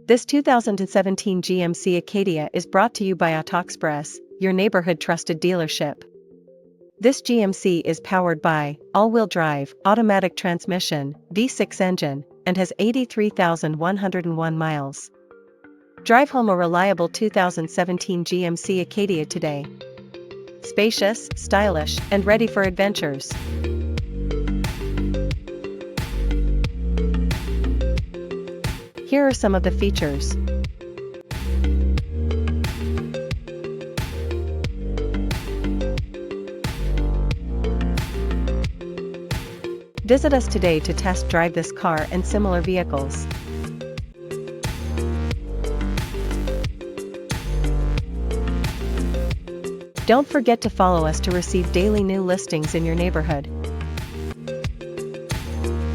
This 2017 GMC Acadia is brought to you by AutoExpress, your neighborhood trusted dealership. This GMC is powered by all-wheel drive, automatic transmission, V6 engine, and has 83,101 miles. Drive home a reliable 2017 GMC Acadia today. Spacious, stylish, and ready for adventures. Here are some of the features. Visit us today to test drive this car and similar vehicles. Don't forget to follow us to receive daily new listings in your neighborhood.